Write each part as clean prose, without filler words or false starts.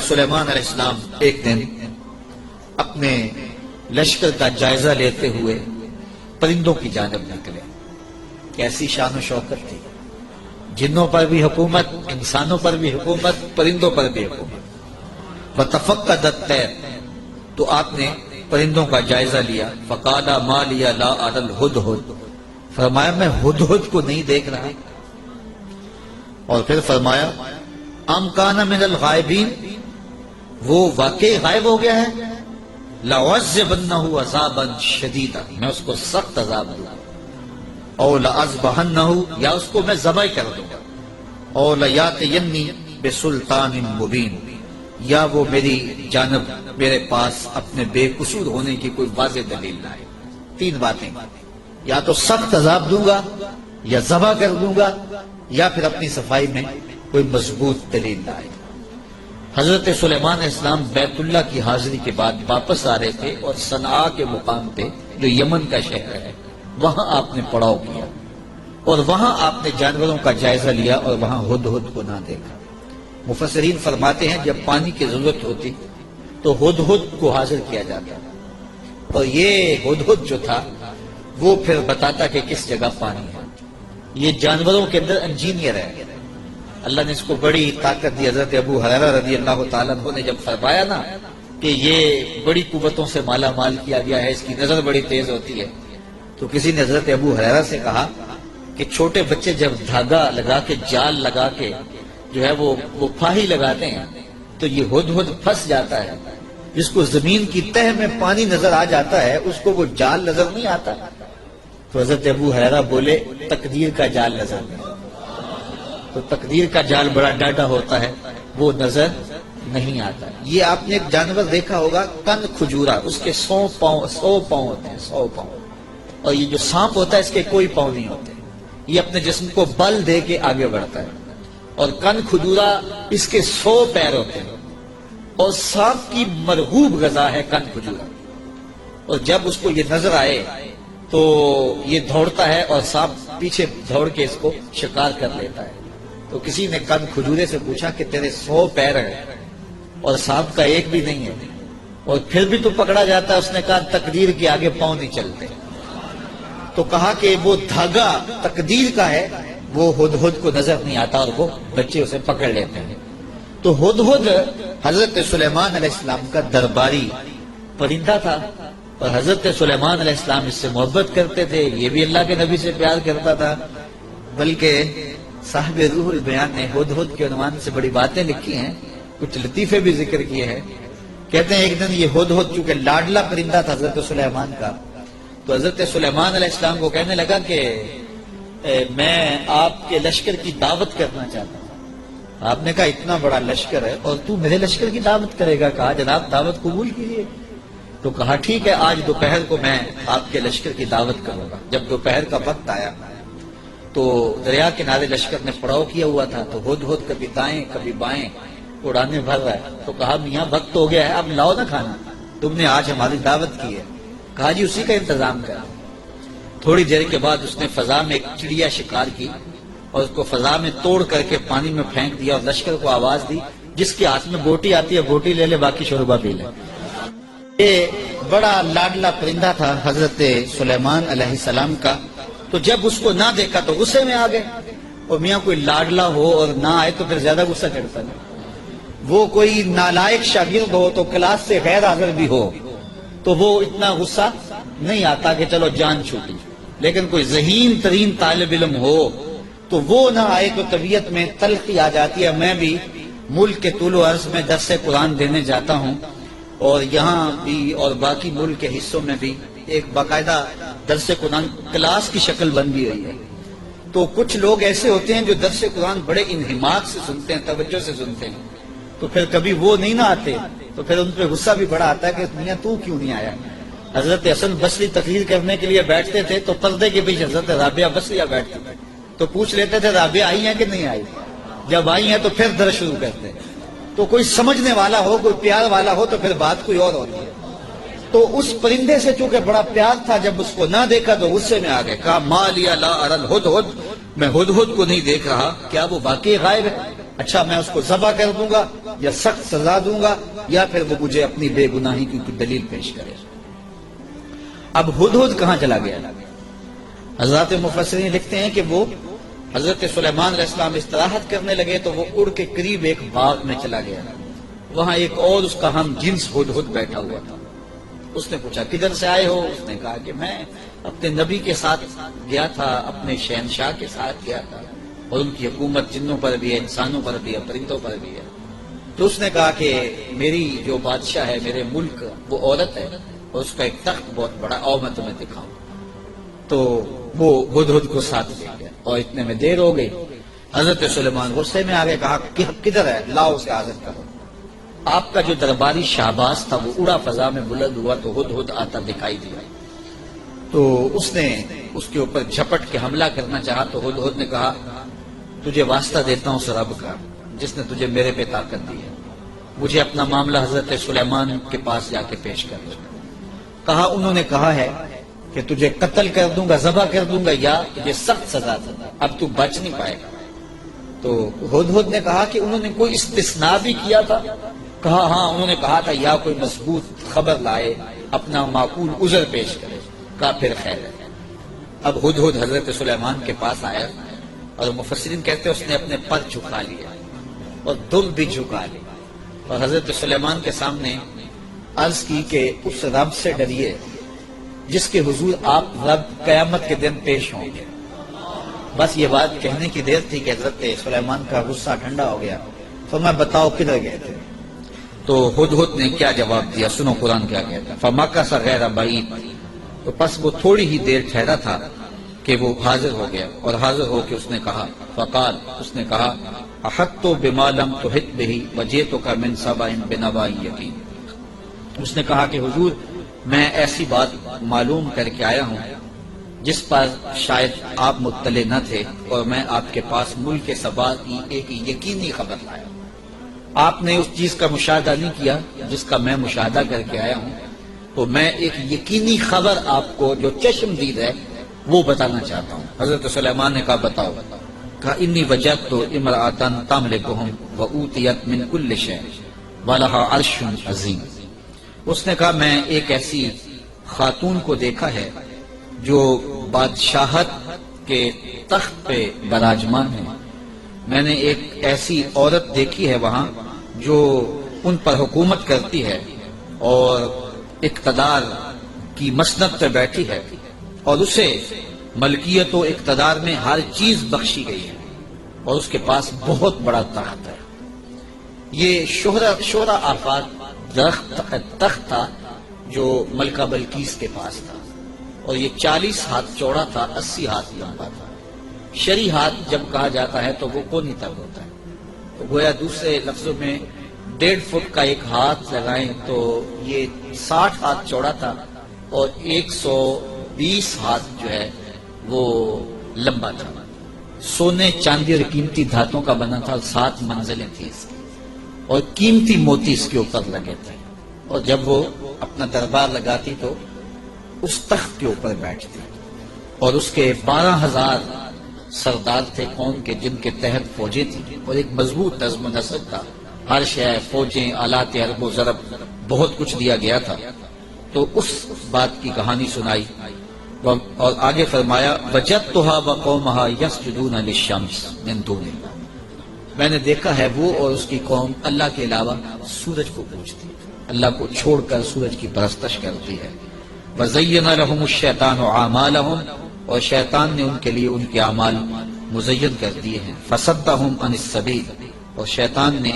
سلیمان علیہ السلام ایک دن اپنے لشکر کا جائزہ لیتے ہوئے پرندوں کی جانب نکلے. کیسی شان و شوکت تھی. جنوں پر بھی حکومت، انسانوں پر بھی حکومت، پرندوں پر بھی حکومت. وَتَفَقَّدَ الطَّيْرَ، تو آپ نے پرندوں کا جائزہ لیا. فَقَالَ مَا لِيَ لَا أَرَى الْهُدْهُدْ، فرمایا میں ہدہد کو نہیں دیکھ رہا. اور پھر فرمایا ام کان من الغائبین، وہ واقعی غائب ہو گیا ہے. لَأُعَذِّبَنَّهُ عَذَابًا شَدِيدًا، میں اس کو سخت عذاب دوں گا. او لَأَذْبَحَنَّهُ، یا اس کو میں ذبح کر دوں گا. او لَيَأْتِيَنِّي بِسُلْطَانٍ مُبِينٍ، یا وہ میری جانب میرے پاس اپنے بے قصور ہونے کی کوئی واضح دلیل لائے. تین باتیں، یا تو سخت عذاب دوں گا، یا ذبح کر دوں گا، یا پھر اپنی صفائی میں کوئی مضبوط دلیل لائے. حضرت سلیمان علیہ السلام بیت اللہ کی حاضری کے بعد واپس آ رہے تھے اور صنعاء کے مقام پہ جو یمن کا شہر ہے وہاں آپ نے پڑاؤ کیا اور وہاں آپ نے جانوروں کا جائزہ لیا اور وہاں ہدہد کو نہ دیکھا. مفسرین فرماتے ہیں جب پانی کی ضرورت ہوتی تو ہدہد کو حاضر کیا جاتا اور یہ ہدہد جو تھا وہ پھر بتاتا کہ کس جگہ پانی ہے. یہ جانوروں کے اندر انجینئر ہے. اللہ نے اس کو بڑی طاقت دی. حضرت ابو ہریرہ رضی اللہ تعالیٰ عنہ نے جب فرمایا نا کہ یہ بڑی قوتوں سے مالا مال کیا گیا ہے، اس کی نظر بڑی تیز ہوتی ہے، تو کسی نے حضرت ابو ہریرہ سے کہا کہ چھوٹے بچے جب دھاگا لگا کے جال لگا کے جو ہے وہ پھاہی لگاتے ہیں تو یہ ہدہد پھنس جاتا ہے. جس کو زمین کی تہ میں پانی نظر آ جاتا ہے اس کو وہ جال نظر نہیں آتا. تو حضرت ابو ہریرہ بولے تقدیر کا جال نظر نہیں. تو تقدیر کا جال بڑا ڈاڈا ہوتا ہے، وہ نظر نہیں آتا. یہ آپ نے ایک جانور دیکھا ہوگا کن کھجورا، اس کے 100 پاؤں ہوتے ہیں، 100 پاؤں. اور یہ جو سانپ ہوتا ہے اس کے کوئی پاؤں نہیں ہوتے. یہ اپنے جسم کو بل دے کے آگے بڑھتا ہے. اور کن کھجورا اس کے 100 پیر ہوتے ہیں. اور سانپ کی مرغوب غذا ہے کن کھجورا. اور جب اس کو یہ نظر آئے تو یہ دوڑتا ہے اور سانپ پیچھے دوڑ کے اس کو شکار کر لیتا ہے. تو کسی نے کن کھجورے سے پوچھا کہ تیرے 100 پیر ہیں اور سانپ کا ایک بھی نہیں ہے اور پھر بھی تو پکڑا جاتا ہے. اس نے کہا تقدیر کے آگے پاؤں نہیں چلتے. تو کہا کہ وہ دھاگا تقدیر کا ہے، وہ ہدہد کو نظر نہیں آتا اور وہ بچے اسے پکڑ لیتے ہیں. تو ہدہد حضرت سلیمان علیہ السلام کا درباری پرندہ تھا اور حضرت سلیمان علیہ السلام اس سے محبت کرتے تھے. یہ بھی اللہ کے نبی سے پیار کرتا تھا. بلکہ صاحب روح البیان نے ہدہد کے عنوان سے بڑی باتیں لکھی ہیں، کچھ لطیفے بھی ذکر کیے ہیں. کہتے ہیں ایک دن یہ ہدہد چونکہ لاڈلا پرندہ تھا حضرت سلیمان کا، تو حضرت سلیمان علیہ السلام کو کہنے لگا کہ میں آپ کے لشکر کی دعوت کرنا چاہتا ہوں. آپ نے کہا اتنا بڑا لشکر ہے اور تو میرے لشکر کی دعوت کرے گا؟ کہا جناب دعوت قبول کیجیے. تو کہا ٹھیک ہے، آج دوپہر کو میں آپ کے لشکر کی دعوت کروں گا. جب دوپہر کا وقت آیا تو دریا کنارے لشکر نے پڑاؤ کیا ہوا تھا. تو ہدہد کبھی دائیں کبھی بائیں اڑانے بھر رہا ہے. تو کہا میاں وقت ہو گیا ہے، اب لاؤ نہ کھانا، تم نے آج ہماری دعوت کی ہے. کہا جی اسی کا انتظام کرا. تھوڑی دیر کے بعد اس نے فضا میں ایک چڑیا شکار کی اور اس کو فضا میں توڑ کر کے پانی میں پھینک دیا اور لشکر کو آواز دی جس کے ہاتھ میں بوٹی آتی ہے بوٹی لے لے، باقی شوربہ پی لے. یہ بڑا لاڈلا پرندہ تھا حضرت سلیمان علیہ السلام کا. تو جب اس کو نہ دیکھا تو غصے میں آ گئے. اور میاں کوئی لاڈلا ہو اور نہ آئے تو پھر زیادہ غصہ چڑھتا ہے. وہ کوئی نالائق شاگرد ہو تو کلاس سے غیر حاضر بھی ہو تو وہ اتنا غصہ نہیں آتا کہ چلو جان چھوٹی. لیکن کوئی ذہین ترین طالب علم ہو تو وہ نہ آئے تو طبیعت میں تلخی آ جاتی ہے. میں بھی ملک کے طول و عرض میں درس قرآن دینے جاتا ہوں اور یہاں بھی اور باقی ملک کے حصوں میں بھی ایک باقاعدہ درس قرآن کلاس کی شکل بن بھی ہوئی ہے. تو کچھ لوگ ایسے ہوتے ہیں جو درس قرآن بڑے انہماک سے سنتے ہیں، توجہ سے سنتے ہیں. تو پھر کبھی وہ نہیں نہ آتے تو پھر ان پہ غصہ بھی بڑا آتا ہے کہ میاں تو کیوں نہیں آیا. حضرت حسن بصری تقریر کرنے کے لیے بیٹھتے تھے تو پردے کے پیچھے حضرت رابعہ بصریہ بیٹھتی تھی تو پوچھ لیتے تھے رابعہ آئی ہیں کہ نہیں آئی. جب آئی ہیں تو پھر درس شروع کرتے. تو کوئی سمجھنے والا ہو، کوئی پیار والا ہو تو پھر بات کوئی اور ہوتی ہے. تو اس پرندے سے چونکہ بڑا پیار تھا، جب اس کو نہ دیکھا تو غصے میں آ گئے. کہا ما لیا لا ارى الهدهد، میں ہدہد کو نہیں دیکھ رہا، کیا وہ واقعی غائب ہے؟ اچھا میں اس کو ذبح کر دوں گا یا سخت سزا دوں گا یا پھر وہ مجھے اپنی بے گناہی کی دلیل پیش کرے۔ اب ہدہد کہاں چلا گیا؟ حضرات مفسرین لکھتے ہیں کہ وہ حضرت سلیمان علیہ السلام استراحت کرنے لگے تو وہ اڑ کے قریب ایک باغ میں چلا گیا، وہاں ایک اور اس کا ہم جنس ہدہد بیٹھا ہوا تھا۔ اس نے پوچھا کدھر سے آئے ہو؟ اس نے کہا کہ میں اپنے نبی کے ساتھ گیا تھا، اپنے شہنشاہ کے ساتھ گیا تھا، اور ان کی حکومت جنوں پر بھی ہے، انسانوں پر بھی ہے، پرندوں پر بھی ہے۔ تو اس نے کہا کہ میری جو بادشاہ ہے میرے ملک وہ عورت ہے اور اس کا ایک تخت بہت بڑا، اور میں تمہیں دکھاؤں۔ تو وہ ہدہد کو ساتھ لے گیا اور اتنے میں دیر ہو گئی۔ حضرت سلیمان غصے میں آ گئے، کہا کہ کدھر ہے؟ لاؤ اسے حاضر کرو۔ آپ کا جو درباری شہباز تھا وہ اڑا فضا میں بلند ہوا تو ہدہد آتا دکھائی دیا، تو اس نے اس کے اوپر جھپٹ کے حملہ کرنا چاہا۔ تو ہدہد نے کہا تجھے واسطہ دیتا ہوں اس رب کا جس نے تجھے میرے پہ طاقت دی ہے، مجھے اپنا معاملہ حضرت سلیمان کے پاس جا کے پیش کر دو۔ کہا انہوں نے کہا ہے کہ تجھے قتل کر دوں گا، ذبح کر دوں گا، یا تجھے سخت سزا دوں گا، اب تو بچ نہیں پائے گا۔ تو ہدہد نے کہا کہ انہوں نے کوئی استثناء بھی کیا تھا؟ کہا ہاں، انہوں نے کہا تھا یا کوئی مضبوط خبر لائے، اپنا معقول عذر پیش کرے۔ کہا پھر خیر ہے۔ اب ہدہد حضرت سلیمان کے پاس آیا اور مفسرین کہتے ہیں اس نے اپنے پر جھکا لیا اور دل بھی جھکا لی اور حضرت سلیمان کے سامنے عرض کی کہ اس رب سے ڈریے جس کے حضور آپ رب قیامت کے دن پیش ہوں گے۔ بس یہ بات کہنے کی دیر تھی کہ حضرت سلیمان کا غصہ ٹھنڈا ہو گیا۔ تو میں بتاؤ کدھر گئے تھے؟ تو ہدہد نے کیا جواب دیا، سنو قرآن کیا کہتا ہے۔ فَمَكَثَ غَيْرَ بَعِيدٍ، تو پس وہ تھوڑی ہی دیر ٹھہرا تھا کہ وہ حاضر ہو گیا، اور حاضر ہو کے اس نے کہا فقال، اس نے کہا احطت بما لم تحط به وجئتك من سبأ بنبأ یقین۔ اس نے کہا کہ حضور میں ایسی بات معلوم کر کے آیا ہوں جس پر شاید آپ مطلع نہ تھے، اور میں آپ کے پاس ملک سبا کی ایک یقینی خبر لایا۔ آپ نے اس چیز کا مشاہدہ نہیں کیا جس کا میں مشاہدہ کر کے آیا ہوں، تو میں ایک یقینی خبر آپ کو جو چشم دید ہے وہ بتانا چاہتا ہوں۔ حضرت سلیمان نے کہا بتاؤ۔ کہا انی وجدت امرأۃ تملکہم وأوتیت من کل شیء ولہا عرش عظیم۔ اس نے کہا میں ایک ایسی خاتون کو دیکھا ہے جو بادشاہت کے تخت پہ براجمان ہے، میں نے ایک ایسی عورت دیکھی ہے وہاں جو ان پر حکومت کرتی ہے اور اقتدار کی مسند پہ بیٹھی ہے، اور اسے ملکیت و اقتدار میں ہر چیز بخشی گئی ہے، اور اس کے پاس بہت بڑا تخت ہے۔ یہ شہرہ آفات تخت تھا جو ملکہ بلقیس کے پاس تھا، اور یہ 40 ہاتھ چوڑا تھا، 80 ہاتھ لمبا تھا۔ شرعی ہاتھ جب کہا جاتا ہے تو وہ کونی تک ہوتا ہے، تو گویا دوسرے لفظوں میں 1.5 فٹ کا ایک ہاتھ لگائیں تو یہ 60 ہاتھ چوڑا تھا، اور 120 ہاتھ جو ہے وہ لمبا تھا۔ سونے چاندی اور قیمتی دھاتوں کا بنا تھا، 7 منزلیں تھیں اس کی، اور قیمتی موتی اس کے اوپر لگے تھے، اور جب وہ اپنا دربار لگاتی تو اس تخت کے اوپر بیٹھتی، اور اس کے 12,000 سردار تھے قوم کے جن کے تحت فوجیں تھیں، اور ایک مضبوط نظم و نسق تھا، ہر شے، فوجیں، آلات حرب و ضرب، بہت کچھ دیا گیا تھا۔ تو اس بات کی کہانی سنائی، اور آگے فرمایا وجدتها وقومها يسجدون للشمس من دون اللہ، میں نے دیکھا ہے وہ اور اس کی قوم اللہ کے علاوہ سورج کو پوجتی، اللہ کو چھوڑ کر سورج کی پرستش کرتی ہے۔ وَزَيَّنَ لَهُمُ الشَّيْطَانُ أَعْمَالَهُمْ، اور شیطان نے ان کے لیے ان کے اعمال مزین کر دیے ہیں۔ فَصَدَّهُمْ عَنِ السَّبِيلِ، اور شیطان نے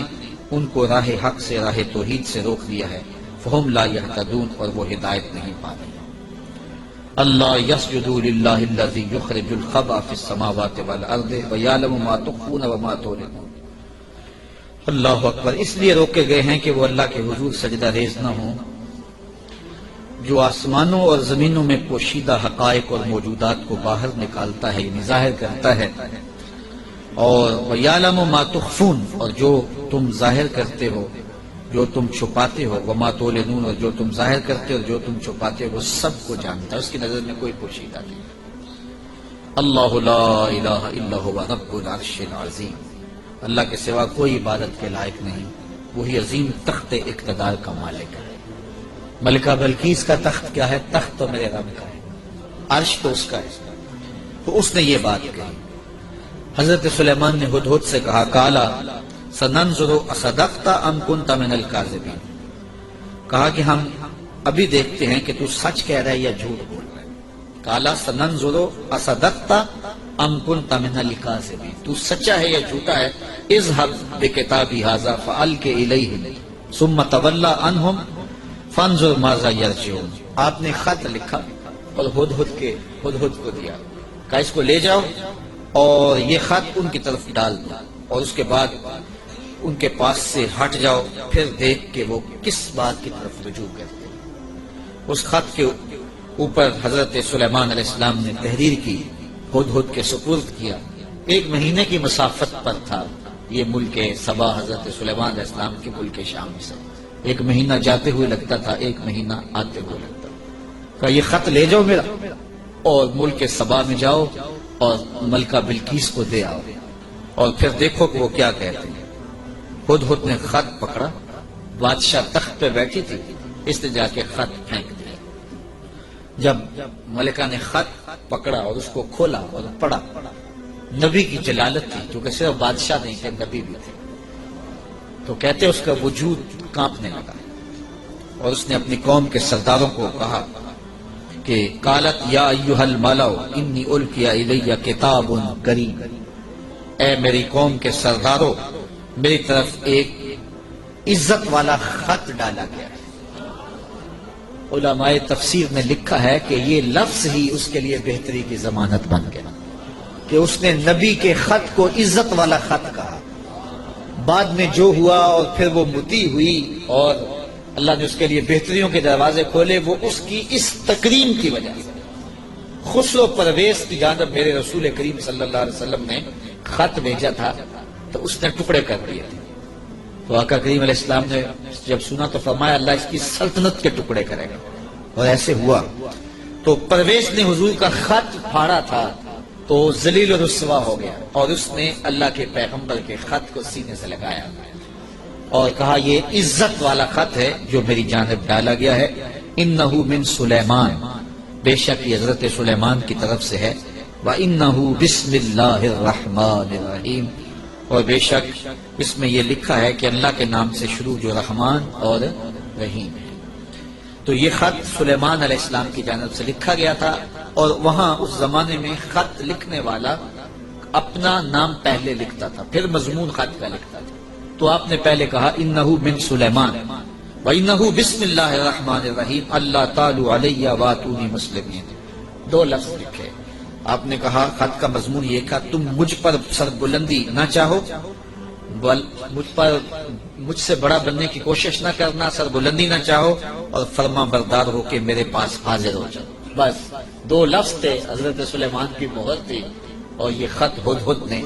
ان کو راہ حق سے، راہ توحید سے روک دیا ہے۔ فَهُمْ لَا يَهْتَدُونَ، اور وہ ہدایت نہیں پاتے۔ اللہ يَسْجُدُوا لِلَّهِ الَّذِي يُخْرِجُ الْخَبْءَ فِي السَّمَاوَاتِ وَالْأَرْضِ وَيَعْلَمُ مَا تُخْفُونَ وَمَا تُعْلِنُونَ۔ اللہ اکبر، اس لیے روکے گئے ہیں کہ وہ اللہ کے حضور سجدہ ریز نہ ہوں، جو آسمانوں اور زمینوں میں پوشیدہ حقائق اور موجودات کو باہر نکالتا ہے، یعنی ظاہر کرتا ہے، اور وَيَعْلَمُ مَا تُخْفُونَ، اور جو تم ظاہر کرتے ہو، جو تم چھپاتے ہو، وَمَا تُعْلِنُونَ، اور جو تم ظاہر کرتے ہو اور جو تم چھپاتے ہو، وہ سب کو جانتا ہے، اس کی نظر میں کوئی پوشیدہ نہیں۔ اللہ لا الہ الا هو رب العرش العظیم، اللہ کے سوا کوئی عبادت کے لائق نہیں، وہی عظیم تخت اقتدار کا مالک ہے۔ ملکہ بلقیس کا تخت کیا ہے؟ تخت تو میرے رب کا ہے، عرش تو اس کا ہے۔ تو اس نے یہ بات کہی۔ حضرت سلیمان نے ہدہد سے کہا کالا سننظر اصدقت ام کنت من الکاذبین، کہا کہ ہم ابھی دیکھتے ہیں کہ تو سچ کہہ رہا ہے یا جھوٹ بول رہا ہے۔ کالا سننظر اصدقت ام کنت من الکاذبین، تو سچا ہے یا جھوٹا ہے۔ اذهب بکتابی ھذا فالق الیہم ثم تولى عنہم فانظر ماذا یرجعون۔ آپ نے خط لکھا اور ہدہد کو دیا، کہا اس کو لے جاؤ اور یہ خط ان کی طرف ڈال دو، اور اس کے بعد ان کے پاس سے ہٹ جاؤ، پھر دیکھ کہ وہ کس بات کی طرف رجوع کرتے ہیں۔ اس خط کے اوپر حضرت سلیمان علیہ السلام نے تحریر کی، ہدہد کے سپرد کیا۔ 1 مہینے کی مسافت پر تھا یہ ملک سبا حضرت سلیمان علیہ السلام کے ملک شام سے۔ 1 مہینہ جاتے ہوئے لگتا تھا، 1 مہینہ آتے ہوئے لگتا تھا۔ کہا یہ خط لے جاؤ میرا اور ملک سبا میں جاؤ اور ملکہ بلقیس کو دے آؤ، اور پھر دیکھو کہ وہ کیا کہتے ہیں۔ ہدہد نے خط پکڑا، بادشاہ تخت پہ بیٹھی تھی، اس نے جا کے خط پھینک دیا۔ جب ملکہ نے خط پکڑا اور اس کو کھولا اور پڑھا، نبی کی جلالت تھی، کیونکہ صرف بادشاہ نہیں تھے، نبی بھی تھے، تو کہتے اس کا وجود کانپنے لگا، اور اس نے اپنی قوم کے سرداروں کو کہا کہ قالت یا ایھا الملأ انی القی الی کتاب کریم، اے میری قوم کے سرداروں، میری طرف ایک عزت والا خط ڈالا گیا ہے۔ علماء تفسیر نے لکھا ہے کہ یہ لفظ ہی اس کے لیے بہتری کی ضمانت بن گیا کہ اس نے نبی کے خط کو عزت والا خط کہا۔ بعد میں جو ہوا اور پھر وہ متی ہوئی اور اللہ نے اس کے لیے بہتریوں کے دروازے کھولے، وہ اس کی اس تکریم کی وجہ سے۔ خسرو پرویز کی جانب میرے رسول کریم صلی اللہ علیہ وسلم نے خط بھیجا تھا تو اس نے ٹکڑے کر دیے تھے، تو آقا کریم علیہ السلام نے جب سنا تو فرمایا اللہ اس کی سلطنت کے ٹکڑے کرے گا، اور ایسے ہوا۔ تو پرویز نے حضور کا خط پھاڑا تھا تو ذلیل و رسوا ہو گیا، اور اس نے اللہ کے پیغمبر کے خط کو سینے سے لگایا اور کہا یہ عزت والا خط ہے جو میری جانب ڈالا گیا ہے۔ انہ من سلیمان، بے شک یہ حضرت سلیمان کی طرف سے ہے۔ وَإِنَّهُ بِسْمِ اللَّهِ الرَّحْمَٰنِ الرَّحِيمِ، اور بے شک اس میں یہ لکھا ہے کہ اللہ کے نام سے شروع جو رحمان اور رحیم ہے۔ تو یہ خط سلیمان علیہ السلام کی جانب سے لکھا گیا تھا، اور وہاں اس زمانے میں خط لکھنے والا اپنا نام پہلے لکھتا تھا، پھر مضمون خط کا لکھتا تھا۔ تو آپ نے پہلے کہا انہ من سلیمان وانہ بسم اللہ الرحمن الرحیم اللہ تعالی علیہ واتونی مسلمین، 2 لفظ لکھے۔ آپ نے کہا خط کا مضمون یہ کہا تم مجھ پر سربلندی نہ چاہو، مجھ سے بڑا بننے کی کوشش نہ کرنا، سربلندی نہ چاہو، اور فرما بردار ہو کے میرے پاس حاضر ہو جاؤ۔ بس 2 لفظ تھے، حضرت سلیمان کی مہر تھی، اور یہ خط ہدہد نے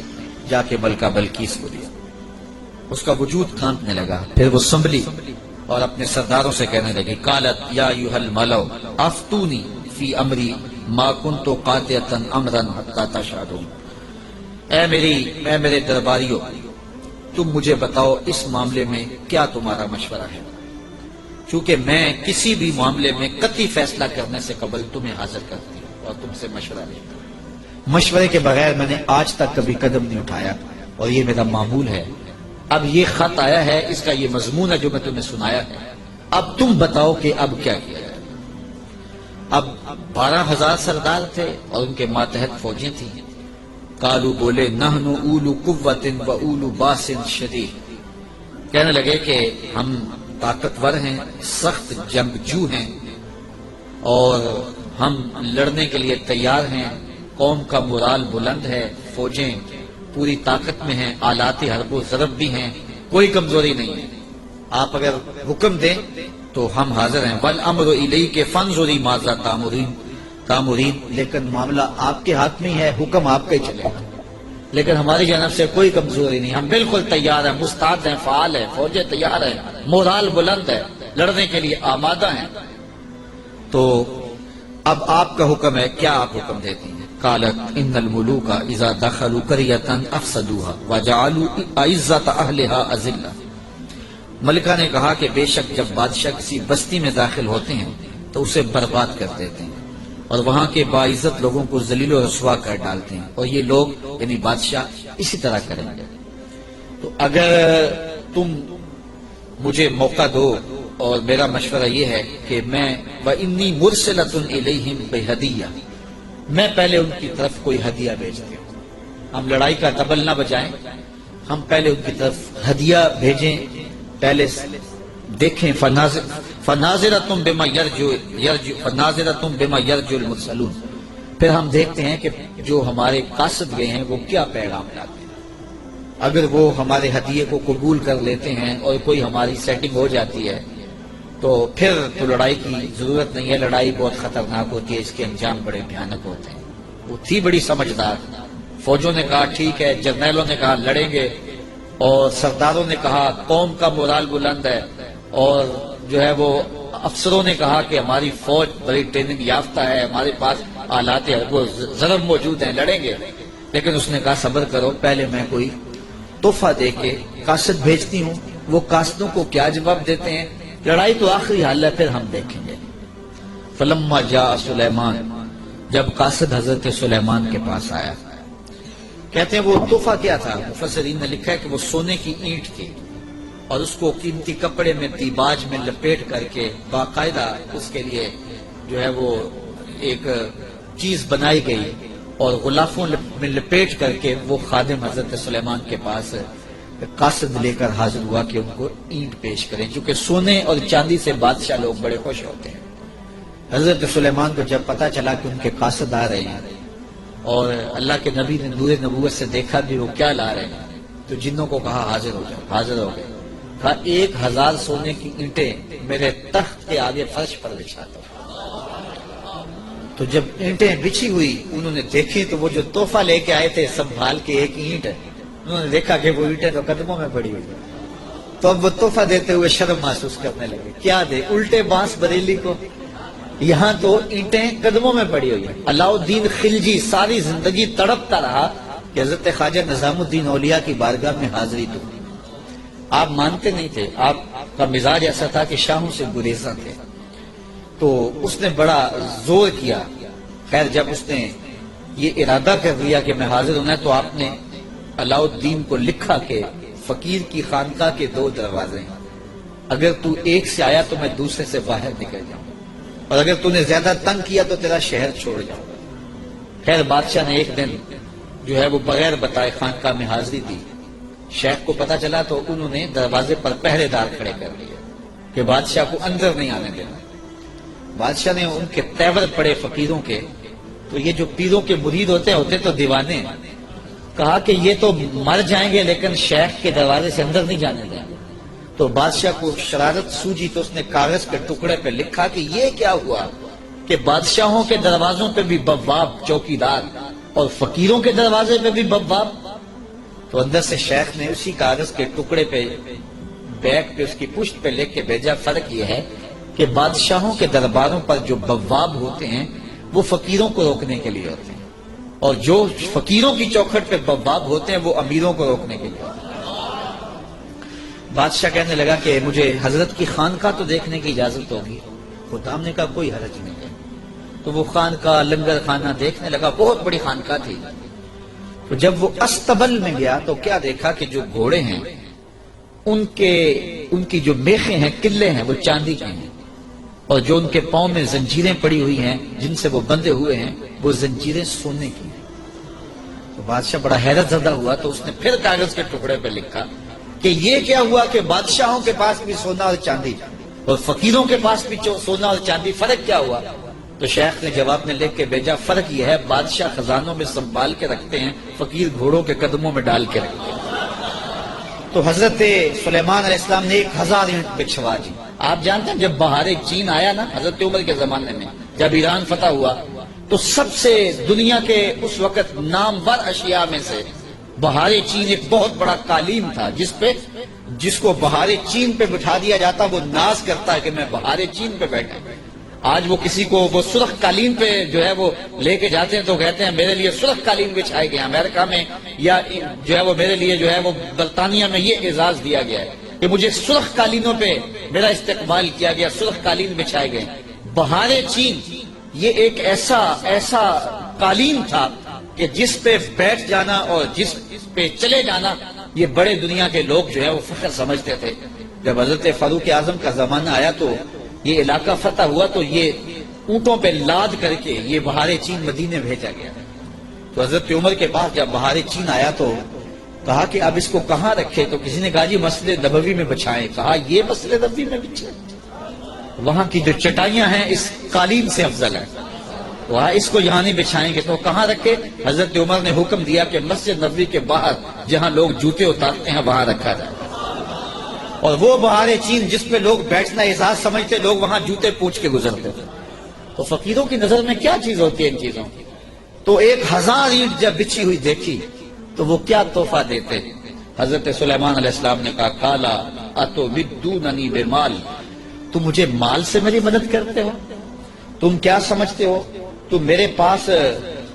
جا کے ملکہ بلقیس کو دیا۔ اس کا وجود کانپنے لگا، پھر وہ سنبھلی اور اپنے سرداروں سے کہنے لگی قالت یا ایھا الملأ افتونی فی امری ما کنت قاطعۃ امرا حتی تشہدون، اے میرے درباریوں، تم مجھے بتاؤ اس معاملے میں کیا تمہارا مشورہ ہے، چونکہ میں کسی بھی معاملے میں قطعی فیصلہ کرنے سے قبل تمہیں حاضر کرتی ہوں اور تم سے مشورہ نہیں کرتی۔ مشورے کے بغیر میں نے آج تک کبھی قدم نہیں اٹھایا، اور یہ میرا معمول ہے۔ اب یہ خط آیا ہے، اس کا یہ مضمون ہے جو میں تمہیں سنایا ہے، اب تم بتاؤ کہ اب کیا کیا جائے۔ اب 12,000 سردار تھے اور ان کے ماتحت فوجیں تھیں۔ قالو بولے نحن اولو قوت و اولو باس شدید، کہنے لگے کہ ہم طاقتور ہیں، سخت جنگجو ہیں، اور ہم لڑنے کے لیے تیار ہیں، قوم کا مورال بلند ہے، فوجیں پوری طاقت میں ہیں، آلات حرب و ضرب بھی ہیں، کوئی کمزوری نہیں ہے، آپ اگر حکم دیں تو ہم حاضر ہیں۔ والامر الیک فانظری ماذا تامرین، لیکن معاملہ آپ کے ہاتھ میں ہی ہے، حکم آپ کا ہی چلے گا، لیکن ہماری جانب سے کوئی کمزوری نہیں، ہم بالکل تیار ہیں، مستعد ہیں، فعال ہیں، فوجیں تیار ہیں، مورال بلند ہے، لڑنے کے لیے آمادہ ہیں۔ تو اب آپ کا حکم ہے، کیا آپ حکم دیتی ہیں؟ قالت ان الملوک اذا دخلوا قرية افسدوها وجعلوا اعزة اهلها اذلة، ملکہ نے کہا کہ بے شک جب بادشاہ کسی بستی میں داخل ہوتے ہیں تو اسے برباد کر دیتے ہیں اور وہاں کے باعزت لوگوں کو ذلیل و رسوا کر ڈالتے ہیں، اور یہ لوگ یعنی بادشاہ اسی طرح کریں گے۔ تو اگر تم مجھے موقع دو، اور میرا مشورہ یہ ہے کہ میں وَإِنِّي مُرْسِلَةٌ إِلَيْهِمْ بِهَدِيَّةٍ، میں پہلے ان کی طرف کوئی ہدیہ بھیجتی ہوں۔ ہم لڑائی کا طبل نہ بجائیں، ہم پہلے ان کی طرف ہدیہ بھیجیں، پہلے دیکھیں فَنَاظِرَةٌ بِمَا يَرْجُو الْمُرْسَلُونَ، پھر ہم دیکھتے ہیں کہ جو ہمارے قاصد گئے ہیں وہ کیا پیغام لاتے ہیں۔ اگر وہ ہمارے ہدیے کو قبول کر لیتے ہیں اور کوئی ہماری سیٹنگ ہو جاتی ہے تو پھر تو لڑائی کی ضرورت نہیں ہے، لڑائی بہت خطرناک ہوتی ہے، اس کے انجام بڑے بھیانک ہوتے ہیں۔ وہ تھی بڑی سمجھدار، فوجوں نے کہا ٹھیک ہے، جرنیلوں نے کہا لڑیں گے، اور سرداروں نے کہا قوم کا مورال بلند ہے، اور جو ہے وہ افسروں نے کہا کہ ہماری فوج بڑی ٹریننگ یافتہ ہے، ہمارے پاس آلات وہ ضرب موجود ہیں، لڑیں گے۔ لیکن اس نے کہا صبر کرو، پہلے میں کوئی تحفہ دے کے قاصد بھیجتی ہوں، وہ قاصدوں کو کیا جواب دیتے ہیں، لڑائی تو آخری حل ہے، پھر ہم دیکھیں گے۔ فلما جاء سلیمان، جب قاصد حضرت سلیمان کے پاس آیا، کہتے ہیں وہ تحفہ کیا تھا؟ مفسرین نے لکھا ہے کہ وہ سونے کی اینٹ تھی، اور اس کو قیمتی کپڑے میں دیباج میں لپیٹ کر کے باقاعدہ اس کے لیے جو ہے وہ ایک چیز بنائی گئی، اور غلافوں میں لپیٹ کر کے وہ خادم حضرت سلیمان کے پاس قاصد لے کر حاضر ہوا کہ ان کو اینٹ پیش کریں، چونکہ سونے اور چاندی سے بادشاہ لوگ بڑے خوش ہوتے ہیں۔ حضرت سلیمان کو جب پتا چلا کہ ان کے قاصد آ رہے ہیں، اور اللہ کے نبی نے نور نبوت سے دیکھا بھی وہ کیا لا رہے ہیں، تو جنوں کو کہا حاضر ہو جاؤ، حاضر ہو گئے۔ کہا 1000 سونے کی اینٹیں میرے تخت کے آگے فرش پر بچھاتا ہوں۔ تو جب اینٹیں بچھی ہوئی انہوں نے دیکھی تو وہ جو تحفہ لے کے آئے تھے سنبھال کے ایک اینٹ ہے، انہوں نے دیکھا کہ وہ اینٹیں تو قدموں میں پڑی ہوئی ہیں، تو اب وہ تحفہ دیتے ہوئے شرم محسوس کرنے لگے، کیا دے الٹے بانس بریلی کو، یہاں تو اینٹیں قدموں میں پڑی ہوئی ہیں۔ علاء الدین خلجی ساری زندگی تڑپتا رہا کہ حضرت خواجہ نظام الدین اولیاء کی بارگاہ میں حاضری دوں۔ آپ مانتے نہیں تھے، آپ کا مزاج ایسا تھا کہ شاہوں سے گریزاں تھے، تو اس نے بڑا زور کیا۔ خیر جب اس نے یہ ارادہ کر دیا کہ میں حاضر ہونا ہے، تو آپ نے علاء الدین کو لکھا کہ فقیر کی خانقاہ کے 2 دروازے ہیں، اگر تو ایک سے آیا تو میں دوسرے سے باہر نکل جاؤں، اور اگر تو نے زیادہ تنگ کیا تو تیرا شہر چھوڑ جاؤں۔ خیر بادشاہ نے ایک دن جو ہے وہ بغیر بتائے خانقاہ میں حاضری دی، شیخ کو پتا چلا تو انہوں نے دروازے پر پہرے دار کھڑے کر دیے کہ بادشاہ کو اندر نہیں آنے دینا۔ بادشاہ نے ان کے تیور پڑے فقیروں کے، تو یہ جو پیروں کے مرید ہوتے تو دیوانے، کہا کہ یہ تو مر جائیں گے لیکن شیخ کے دروازے سے اندر نہیں جانے دیں۔ تو بادشاہ کو شرارت سوجی تو اس نے کاغذ کے ٹکڑے پہ لکھا کہ یہ کیا ہوا کہ بادشاہوں کے دروازوں پہ بھی بواب چوکیدار اور فقیروں کے دروازے پہ بھی بواب۔ تو اندر سے شیخ نے اسی کاغذ کے ٹکڑے پہ بیگ پہ اس کی پشت پہ لکھ کے بھیجا، فرق یہ ہے کہ بادشاہوں کے درباروں پر جو بواب ہوتے ہیں وہ فقیروں کو روکنے کے لیے ہوتے ہیں، اور جو فقیروں کی چوکھٹ پہ بواب ہوتے ہیں وہ امیروں کو روکنے کے لیے ہوتے ہیں۔ بادشاہ کہنے لگا کہ مجھے حضرت کی خانقاہ تو دیکھنے کی اجازت ہوگی۔ خدام نے کہا کوئی حرج نہیں ہے۔ تو وہ خانقاہ لنگر خانہ دیکھنے لگا، بہت بڑی خانقاہ تھی۔ تو جب وہ استبل میں گیا تو کیا دیکھا کہ جو گھوڑے ہیں ان کی جو میخیں ہیں، قلعے ہیں، وہ چاندی کے ہیں، اور جو ان کے پاؤں میں زنجیریں پڑی ہوئی ہیں جن سے وہ بندھے ہوئے ہیں وہ زنجیریں سونے کی ہیں۔ تو بادشاہ بڑا حیرت زدہ ہوا، تو اس نے پھر کاغذ کے ٹکڑے پہ لکھا کہ یہ کیا ہوا کہ بادشاہوں کے پاس بھی سونا اور چاندی اور فقیروں کے پاس بھی سونا اور چاندی، فرق کیا ہوا؟ تو شیخ نے جواب میں لکھ کے بھیجا، فرق یہ ہے بادشاہ خزانوں میں سنبھال کے رکھتے ہیں، فقیر گھوڑوں کے قدموں میں ڈال کے رکھتے ہیں۔ تو حضرت سلیمان علیہ السلام نے 1000 اینٹ بچھوا دی۔ آپ جانتے ہیں جب بہار چین آیا نا حضرت عمر کے زمانے میں، جب ایران فتح ہوا تو سب سے دنیا کے اس وقت نامور اشیاء میں سے بہار چین ایک بہت بڑا قالین تھا، جس کو بہار چین پہ بٹھا دیا جاتا وہ ناز کرتا ہے کہ میں بہار چین پہ بیٹھا۔ آج وہ کسی کو وہ سرخ قالین پہ جو ہے وہ لے کے جاتے ہیں تو کہتے ہیں میرے لیے سرخ قالین بچھائے گئے، امریکہ میں یا جو ہے وہ میرے لیے جو ہے وہ برطانیہ میں یہ اعزاز دیا گیا ہے۔ کہ مجھے سرخ قالینوں پہ میرا استقبال کیا گیا، سرخ قالین بچھائے گئے۔ بہار چین یہ ایک ایسا قالین تھا کہ جس پہ بیٹھ جانا اور جس پہ چلے جانا یہ بڑے دنیا کے لوگ جو ہے وہ فخر سمجھتے تھے۔ جب حضرت فاروق اعظم کا زمانہ آیا تو یہ علاقہ فتح ہوا تو یہ اونٹوں پہ لاد کر کے یہ بہار چین مدینے بھیجا گیا۔ تو حضرت عمر کے پاس جب بہار چین آیا تو کہا کہ اب اس کو کہاں رکھے؟ تو کسی نے کہا جی مسجد نبوی میں بچھائیں۔ کہا یہ مسجد نبوی میں بچھائیں، وہاں کی جو چٹائیاں ہیں اس قالین سے افضل ہے، وہاں اس کو یہاں نہیں بچھائیں گے۔ تو کہاں رکھے؟ حضرت عمر نے حکم دیا کہ مسجد نبوی کے باہر جہاں لوگ جوتے اتارتے ہیں وہاں رکھا جائے۔ اور وہ بہار چین جس پہ لوگ بیٹھنا اعزاز سمجھتے، لوگ وہاں جوتے پوچھ کے گزرتے تھے۔ تو فقیروں کی نظر میں کیا چیز ہوتی ہے ان چیزوں کی؟ تو 1000 اینٹ جب بچھی ہوئی دیکھی تو وہ کیا تحفہ دیتے؟ حضرت سلیمان علیہ السلام نے کہا کالا اتودوننی بمال، تم مجھے مال سے میری مدد کرتے ہو؟ تم کیا سمجھتے ہو؟ تم میرے پاس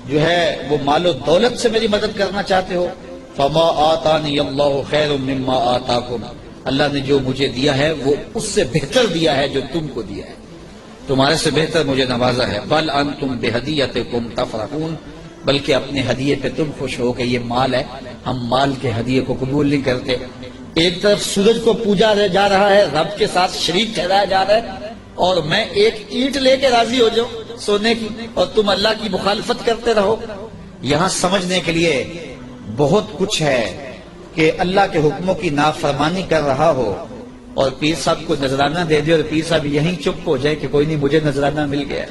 جو ہے وہ مال و دولت سے میری مدد کرنا چاہتے ہو؟ فما آتانی اللہ خیر مما آتاکم، اللہ نے جو مجھے دیا ہے وہ اس سے بہتر دیا ہے جو تم کو دیا ہے، تمہارے سے بہتر مجھے نوازا ہے۔ بل انتم بہدیتکم تفرحون، بلکہ اپنے ہدیے پہ تم خوش ہو کہ یہ مال ہے، ہم مال کے ہدیے کو قبول نہیں کرتے۔ ایک طرف سورج کو پوجا جا رہا ہے، رب کے ساتھ شریک ٹھہرایا جا رہا ہے، اور میں ایک اینٹ لے کے راضی ہو جاؤں سونے کی، اور تم اللہ کی مخالفت کرتے رہو۔ یہاں سمجھنے کے لیے بہت کچھ ہے کہ اللہ کے حکموں کی نافرمانی کر رہا ہو اور پیر صاحب کو نذرانہ دے دے اور پیر صاحب یہیں چپ ہو جائے کہ کوئی نہیں مجھے نذرانہ مل گیا،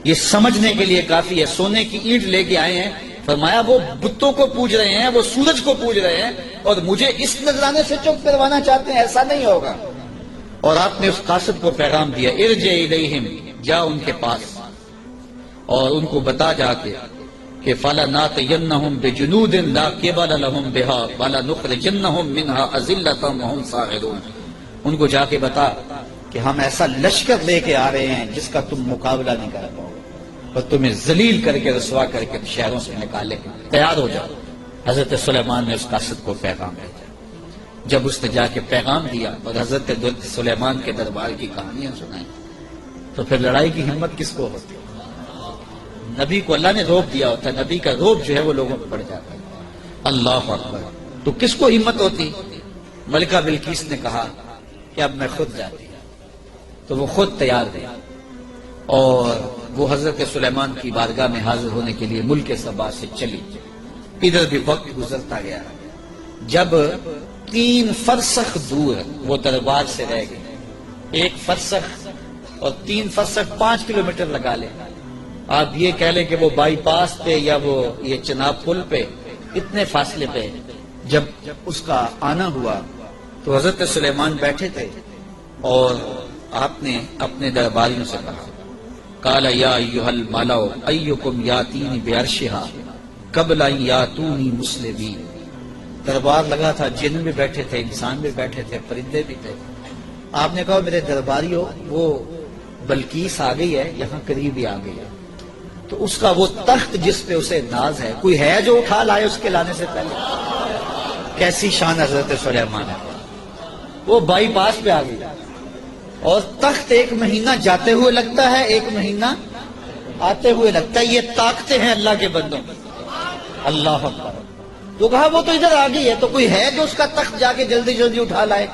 یہ سمجھنے کے لیے کافی ہے۔ سونے کی اینٹ لے کے آئے ہیں، فرمایا وہ بتوں کو پوج رہے ہیں، وہ سورج کو پوج رہے ہیں، اور مجھے اس نذرانے سے چپ کروانا چاہتے ہیں، ایسا نہیں ہوگا۔ اور آپ نے اس قاصد کو پیغام دیا ارجع الیہم، جا ان کے پاس اور ان کو بتا جا کے کہ فَلَنَاتِيَنَّهُمْ بِجُنُودٍ لَا قِبَلَ لَهُمْ بِهَا وَلَنُخْرِجَنَّهُمْ مِنْهَا أَذِلَّةً وَهُمْ صَاغِرُونَ، ان کو جا کے بتا کہ ہم ایسا لشکر لے کے آ رہے ہیں جس کا تم مقابلہ نہیں کر پاؤ اور تمہیں ذلیل کر کے رسوا کر کے شہروں سے نکالے، تیار ہو جاؤ۔ حضرت سلیمان نے اس قاصد کو پیغام بھیجا۔ جب اس نے جا کے پیغام دیا اور حضرت سلیمان کے دربار کی کہانیاں سنائیں تو پھر لڑائی کی ہمت کس کو ہوتی؟ نبی کو اللہ نے روب دیا ہوتا ہے، نبی کا روب جو ہے وہ لوگوں پہ پڑ جاتا ہے۔ اللہ اکبر، تو کس کو ہمت ہوتی؟ ملکہ بلقیس نے کہا کہ اب میں خود جاتی ہوں، تو وہ خود تیار ہوئی اور وہ حضرت سلیمان کی بارگاہ میں حاضر ہونے کے لیے ملک سبا سے چلی۔ ادھر بھی وقت گزرتا گیا، جب 3 فرسخ دور وہ دربار سے رہ گئے، 1 فرسخ اور 3 فرسخ 5 کلومیٹر لگا لیں، آپ یہ کہہ لیں کہ وہ بائی پاس پہ یا وہ یہ چناب پل پہ اتنے فاصلے پہ جب اس کا آنا ہوا تو حضرت سلیمان بیٹھے تھے اور آپ نے اپنے درباریوں سے کہا قال یا ایھا الملأ ایکم یاتینی بعرشها قبل ان یاتونی مسلمین۔ دربار لگا تھا، جن بھی بیٹھے تھے، انسان بھی بیٹھے تھے، پرندے بھی تھے۔ آپ نے کہا میرے درباریوں وہ بلقیس آ گئی ہے، یہاں قریب ہی آ گئی ہے، تو اس کا وہ تخت جس پہ اسے ناز ہے کوئی ہے جو اٹھا لائے اس کے لانے سے پہلے؟ کیسی شان حضرت سلیمان ہے، وہ بائی پاس پہ آ گئی اور تخت 1 مہینہ جاتے ہوئے لگتا ہے، 1 مہینہ آتے ہوئے لگتا ہے۔ یہ طاقتیں ہیں اللہ کے بندوں، اللہ اکبر۔ تو کہا وہ تو ادھر آ گئی ہے، تو کوئی ہے جو اس کا تخت جا کے جلدی جلدی اٹھا لائے؟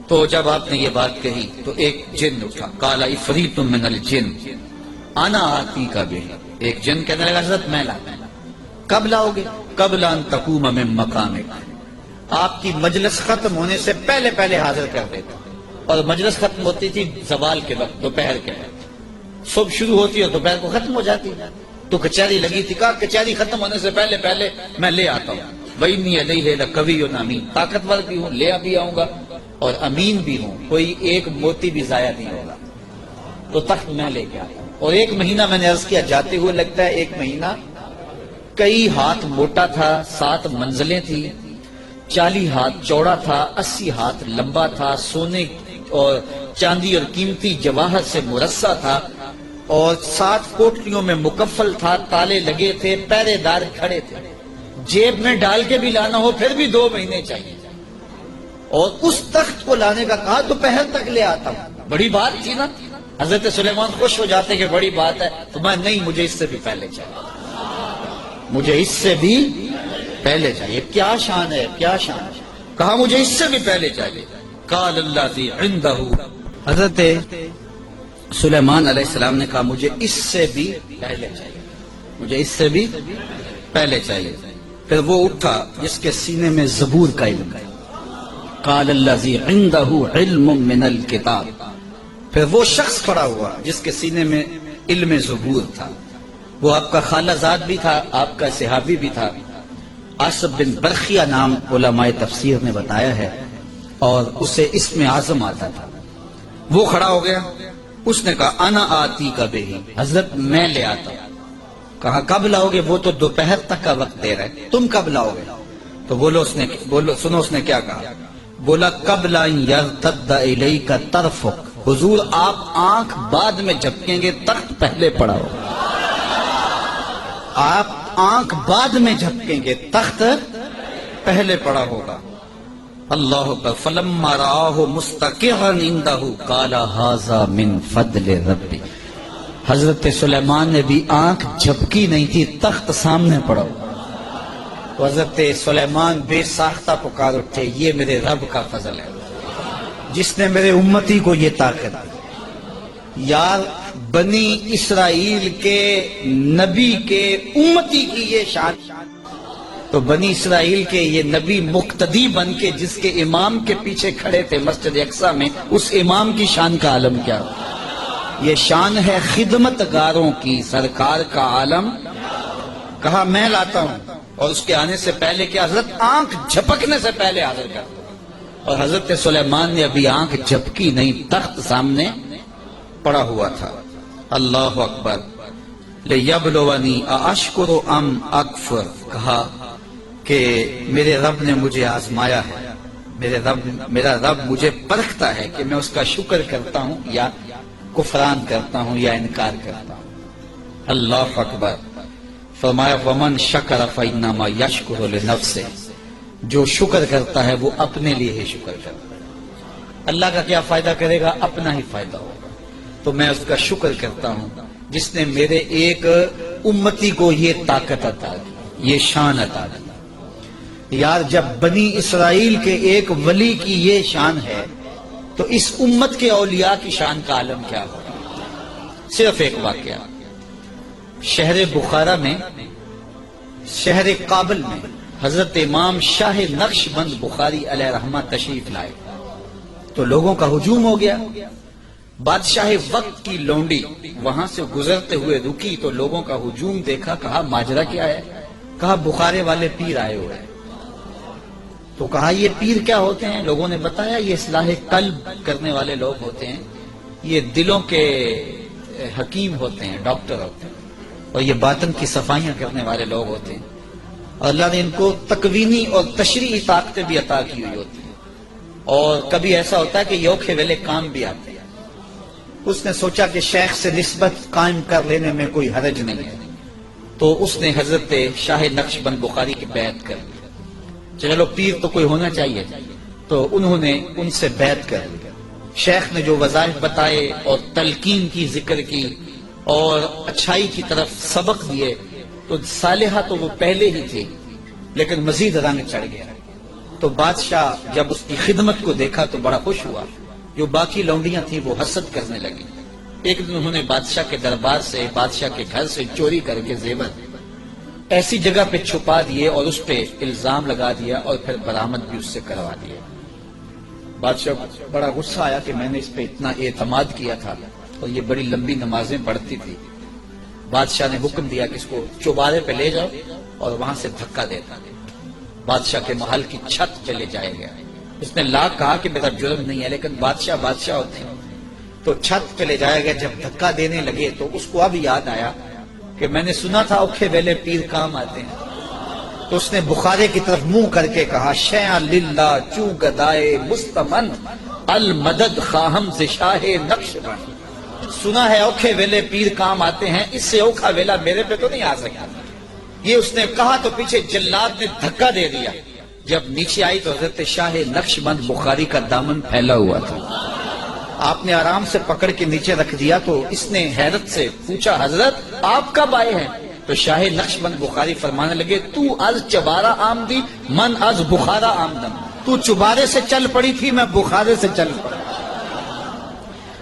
تو جب آپ نے یہ بات کہی تو ایک جن اٹھا، قال عفریت من الجن انا آتیک بہ، ایک جن کہنے لگا حضرت میں لاتا ہوں۔ کب لاؤ گے؟ قبل ان تقوم من مقامک، آپ کی مجلس ختم ہونے سے پہلے پہلے حاضر کر دیتا، اور مجلس ختم ہوتی تھی زوال کے وقت، دوپہر کے وقت، صبح شروع ہوتی ہے دوپہر کو ختم ہو جاتی ہے، تو کچہری لگی تھی، کہا کچہری ختم ہونے سے پہلے پہلے میں لے آتا ہوں۔ وَإِنِّي عَلَيْهِ لَقَوِيٌّ أَمِينٌ، طاقتور بھی ہوں، لے بھی آؤں گا اور امین بھی ہوں، کوئی ایک موتی بھی ضائع نہیں ہوگا، تو تخت میں لے کے آتا ہوں۔ اور 1 مہینہ میں نے عرض کیا جاتے ہوئے لگتا ہے، 1 مہینہ کئی ہاتھ موٹا تھا، 7 منزلیں تھی، 40 ہاتھ چوڑا تھا، 80 ہاتھ لمبا تھا، سونے اور چاندی اور قیمتی جواہر سے مرصع تھا، اور 7 کوٹریوں میں مکفل تھا، تالے لگے تھے، پہرے دار کھڑے تھے، جیب میں ڈال کے بھی لانا ہو پھر بھی 2 مہینے چاہیے۔ اور اس تخت کو لانے کا کہا دوپہر تک لے آتا ہوں. بڑی بات تھی نا. حضرت سلیمان خوش ہو جاتے کہ بڑی بات ہے. تو میں نہیں, مجھے اس سے بھی پہلے چاہیے, مجھے اس سے بھی پہلے چاہیے. کیا شان ہے, کیا شان ہے. کہا مجھے اس سے بھی پہلے چاہیے. قال الذی عنده, حضرت سلیمان علیہ السلام نے کہا مجھے اس سے بھی پہلے چاہیے, مجھے اس سے بھی پہلے چاہیے. پھر وہ اٹھا جس کے سینے میں زبور کا علم ہے. قال الذی عنده علم من الکتاب. پھر وہ شخص کھڑا ہوا جس کے سینے میں علم زبور تھا. وہ آپ کا خالہ زاد بھی تھا, آپ کا صحابی بھی تھا. عاصب بن برخیہ نام علماء تفسیر نے بتایا ہے, اور اسے اسم اعظم آتا تھا. وہ کھڑا ہو گیا. اس نے کہا انا آتی کا بہی, حضرت میں لے آتا ہوں. کہا کب لاؤ گے؟ وہ تو دوپہر تک کا وقت دے رہے, تم کب لاؤ گے؟ تو سنو اس نے کیا کہا. بولا قبل ان یرتد الیک طرفک, حضور آپ آنکھ بعد میں جھپکیں گے, تخت پہلے پڑا ہوگا. آپ آنکھ بعد میں جھپکیں گے, تخت پہلے پڑا ہوگا. اللہ اکبر. فلما رآہ مستقرا عنده قال ھذا من فضل ربی. حضرت سلیمان نے بھی آنکھ جھپکی نہیں تھی, تخت سامنے پڑا ہوا. تو حضرت سلیمان بے ساختہ پکار اٹھے, یہ میرے رب کا فضل ہے جس نے میرے امتی کو یہ طاقت دی. یار بنی اسرائیل کے نبی کے امتی کی یہ شان, تو بنی اسرائیل کے یہ نبی مقتدی بن کے جس کے امام کے پیچھے کھڑے تھے مسجد اقصی میں, اس امام کی شان کا عالم کیا ہو. یہ شان ہے خدمت گاروں کی, سرکار کا عالم. کہا میں لاتا ہوں, اور اس کے آنے سے پہلے کہ حضرت آنکھ جھپکنے سے پہلے حاضر کر. اور حضرت سلیمان نے ابھی آنکھ جھپکی نہیں, تخت سامنے پڑا ہوا تھا. اللہ اکبر. لیبلونی ااشکر ام اکفر. کہا کہ میرے رب نے مجھے آزمایا ہے, میرا رب مجھے پرکھتا ہے کہ میں اس کا شکر کرتا ہوں یا کفران کرتا ہوں یا انکار کرتا ہوں. اللہ اکبر. فرمایا ومن شکر فانما یشکر لنفسہ, جو شکر کرتا ہے وہ اپنے لیے ہی شکر کرتا ہے. اللہ کا کیا فائدہ کرے گا؟ اپنا ہی فائدہ ہوگا. تو میں اس کا شکر کرتا ہوں جس نے میرے ایک امتی کو یہ طاقت عطا کی, یہ شان عطا کی. یار جب بنی اسرائیل کے ایک ولی کی یہ شان ہے تو اس امت کے اولیاء کی شان کا عالم کیا ہوگا. صرف ایک واقعہ. شہر بخارا میں, شہر کابل میں حضرت امام شاہ نقش بند بخاری علیہ رحمہ تشریف لائے تو لوگوں کا ہجوم ہو گیا. بادشاہ وقت کی لونڈی وہاں سے گزرتے ہوئے رکی تو لوگوں کا ہجوم دیکھا. کہا ماجرا کیا ہے؟ کہا بخارے والے پیر آئے ہوئے ہیں. تو کہا یہ پیر کیا ہوتے ہیں؟ لوگوں نے بتایا یہ اصلاح قلب کرنے والے لوگ ہوتے ہیں, یہ دلوں کے حکیم ہوتے ہیں, ڈاکٹر ہوتے ہیں, اور یہ باطن کی صفائیاں کرنے والے لوگ ہوتے ہیں. اور اللہ نے ان کو تکوینی اور تشریعی طاقتیں بھی عطا کی ہوئی ہوتی ہیں, اور کبھی ایسا ہوتا ہے کہ یوکھے ویلے کام بھی آتے ہیں. اس نے سوچا کہ شیخ سے نسبت قائم کر لینے میں کوئی حرج نہیں ہے, تو اس نے حضرت شاہ نقش بند بخاری کی بیعت کر لی. چلو پیر تو کوئی ہونا چاہیے, تو انہوں نے ان سے بیعت کر لی. شیخ نے جو وظائف بتائے اور تلقین کی ذکر کی اور اچھائی کی طرف سبق دیے, تو صالحہ تو وہ پہلے ہی تھی لیکن مزید رنگ چڑھ گیا. تو بادشاہ جب اس کی خدمت کو دیکھا تو بڑا خوش ہوا. جو باقی لونڈیاں تھیں وہ حسد کرنے لگی. ایک دن انہوں نے بادشاہ کے دربار سے, بادشاہ کے گھر سے چوری کر کے زیور ایسی جگہ پہ چھپا دیے اور اس پہ الزام لگا دیا اور پھر برآمد بھی اس سے کروا دیا. بادشاہ کو بڑا غصہ آیا کہ میں نے اس پہ اتنا اعتماد کیا تھا, اور یہ بڑی لمبی نمازیں پڑھتی تھی. بادشاہ نے حکم دیا کہ اس کو چوبارے پہ لے جاؤ اور وہاں سے دھکا دیتا. بادشاہ کے محل کی چھت پہ لے جایا گیا. اس نے لاکھ کہا کہ میرا جرم نہیں ہے, لیکن بادشاہ ہوتے ہیں. تو چھت پہ لے جایا گیا. جب دھکا دینے لگے تو اس کو اب یاد آیا کہ میں نے سنا تھا اوکھے ویلے پیر کام آتے ہیں. تو اس نے بخارے کی طرف منہ کر کے کہا شیعہ للہ چو گدائے مستمن المدد خواہم ز شاہ نقش بند. سنا ہے اوکھے ویلے پیر کام آتے ہیں, اس سے اوکھا ویلا میرے پہ تو نہیں آ سکتا. یہ اس نے کہا تو پیچھے جلاد نے دھکا دے دیا. جب نیچے آئی تو حضرت شاہ نقشبند بخاری کا دامن پھیلا ہوا تھا. آپ نے آرام سے پکڑ کے نیچے رکھ دیا تو اس نے حیرت سے پوچھا حضرت آپ کب آئے ہیں؟ تو شاہ نقشبند بخاری فرمانے لگے تو از چبارہ آمدی من از بخارا آمدم. تو چبارے سے چل پڑی تھی میں بخارے سے چل پڑا.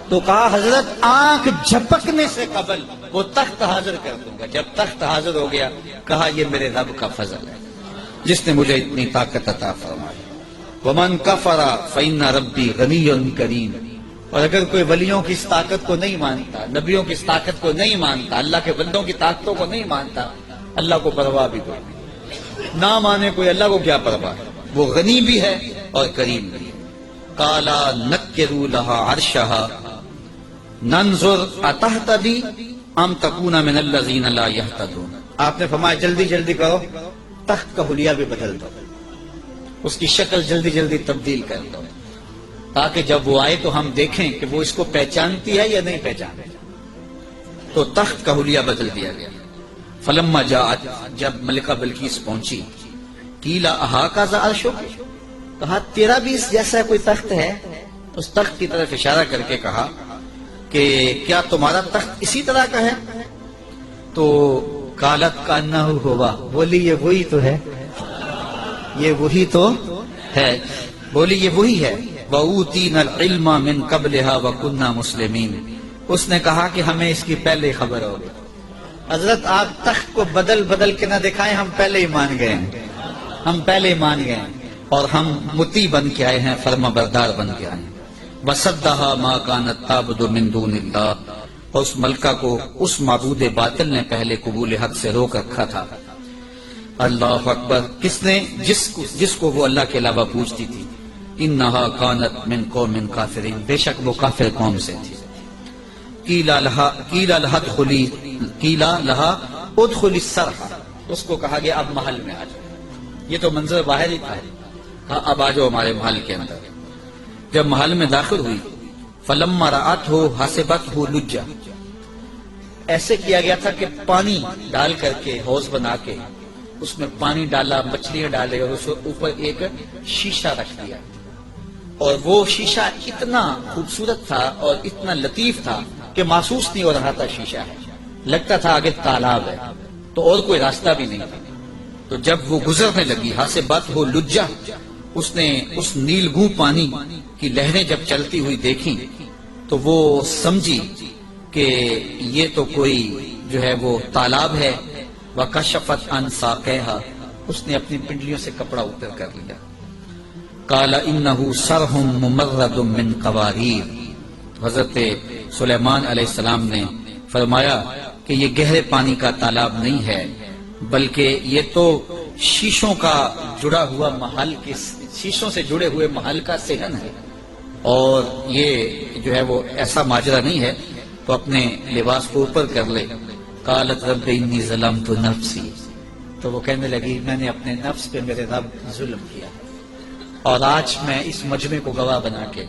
تو کہا حضرت آنکھ جھپکنے سے قبل وہ تخت حاضر کر دوں گا. جب تخت حاضر ہو گیا کہا یہ میرے رب کا فضل ہے جس نے مجھے اتنی طاقت عطا فرمائی. ومن کفر فإن ربی غنی کریم. اور اگر کوئی ولیوں کی اس طاقت کو نہیں مانتا، نبیوں کی اس طاقت کو نہیں مانتا، اللہ کے بندوں کی طاقتوں کو نہیں مانتا، اللہ کو پرواہ بھی کوئی نہیں. نہ مانے کوئی اللہ کو کیا پرواہ ہے، وہ غنی بھی ہے اور کریم بھی ہے. قالا نکروا لها عرشها ننظر اتهتدی ام تکون من الذین لا یهتدون. آپ نے فرمایا جلدی جلدی کرو، تخت کا حلیہ بھی بدل دو، اس کی شکل جلدی جلدی تبدیل کر دو تاکہ جب وہ آئے تو ہم دیکھیں کہ وہ اس کو پہچانتی ہے یا نہیں پہچانتی. تو تخت کا حلیہ بدل دیا گیا. فلما جاءت، جب ملکہ بلقیس پہنچی، قیل اہٰذا عرشک، کہا تیرا بھی اس جیسا کوئی تخت ہے. اس تخت کی طرف اشارہ کر کے کہا کہ کیا تمہارا تخت اسی طرح کا ہے؟ تو قالت کانہ ہوا، بولی یہ وہی تو ہے، یہ وہی تو ہے، بولی یہ وہی ہے. وَأُوتِينَا الْعِلْمَ مِنْ قَبْلِهَا وَكُنَّا مُسْلِمِينَ. اس نے کہا کہ ہمیں اس کی پہلے خبر ہو گئی. حضرت آپ تخت کو بدل بدل کے نہ دکھائیں، ہم پہلے ہی مان گئے ہیں، ہم پہلے ہی مان گئے ہیں اور ہم مطیع بن کے آئے ہیں، فرما بردار بن کے آئے ہیں. وَصَدَّهَا مَا كَانَتْ تَعْبُدُ مِن دُونِ اللَّهِ. اور اس ملکہ کو اس معبود باطل نے پہلے قبول حق سے روک رکھا تھا. اللہ اکبر. کس نے؟ جس کو وہ اللہ کے علاوہ پوجتی تھی. انہا کانت من قوم کافرین، بے شک وہ کافر قوم سے تھی. قیل لہا ادخلی الصرح، اس کو کہا گیا اب محل میں آ جاؤ. یہ تو منظر باہر ہی تھا، کہا اب آ جاؤ ہمارے محل کے اندر. جب محل میں داخل ہوئی فلما رأتہ حسبتہ لجا، ایسے کیا گیا تھا کہ پانی ڈال کر کے حوض بنا کے اس میں پانی ڈالا، مچھلیاں ڈالے اور اس اوپر ایک شیشہ رکھ دیا. اور وہ شیشہ اتنا خوبصورت تھا اور اتنا لطیف تھا کہ محسوس نہیں ہو رہا تھا شیشہ ہے، لگتا تھا آگے تالاب ہے تو اور کوئی راستہ بھی نہیں تھا. تو جب وہ گزرنے لگی حسبتہ لجا، اس نے اس نیلگوں پانی کی لہریں جب چلتی ہوئی دیکھی تو وہ سمجھی کہ یہ تو کوئی جو ہے وہ تالاب ہے. وَكَشَفَتْ عَنْ سَاقَيْهَا، اس نے اپنی پنڈلیوں سے کپڑا اوپر کر لیا. قَالَ إِنَّهُ صَرْحٌ مُمَرَّدٌ مِّن قَوَارِيرَ. حضرت سلیمان علیہ السلام نے فرمایا کہ یہ گہرے پانی کا تالاب نہیں ہے بلکہ یہ تو شیشوں کا جڑا ہوا محل کے، شیشوں سے جڑے ہوئے محل کا صحن ہے. اور یہ جو ہے وہ ایسا ماجرا نہیں ہے تو اپنے لباس کو اوپر کر لے. قالت رب انی ظلمت نفسی، تو وہ کہنے لگی میں نے اپنے نفس پہ میرے رب ظلم کیا اور آج میں اس مجمع کو گواہ بنا کے،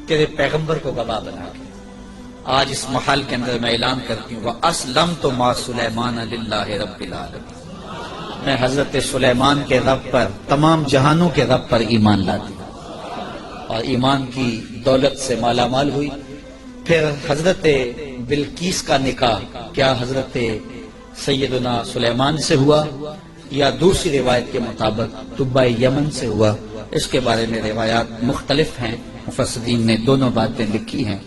تیرے پیغمبر کو گواہ بنا کے آج اس محل کے اندر میں اعلان کرتی ہوں وَأَسْلَمْتُ مَعَ سُلَيْمَانَ لِلَّهِ رَبِّ الْعَالَمِينَ. میں حضرت سلیمان کے رب پر، تمام جہانوں کے رب پر ایمان لاتی ہوں اور ایمان کی دولت سے مالا مال ہوئی. پھر حضرت بلقیس کا نکاح کیا حضرت سیدنا سلیمان سے ہوا یا دوسری روایت کے مطابق طبع یمن سے ہوا؟ اس کے بارے میں روایات مختلف ہیں، مفسرین نے دونوں باتیں لکھی ہیں.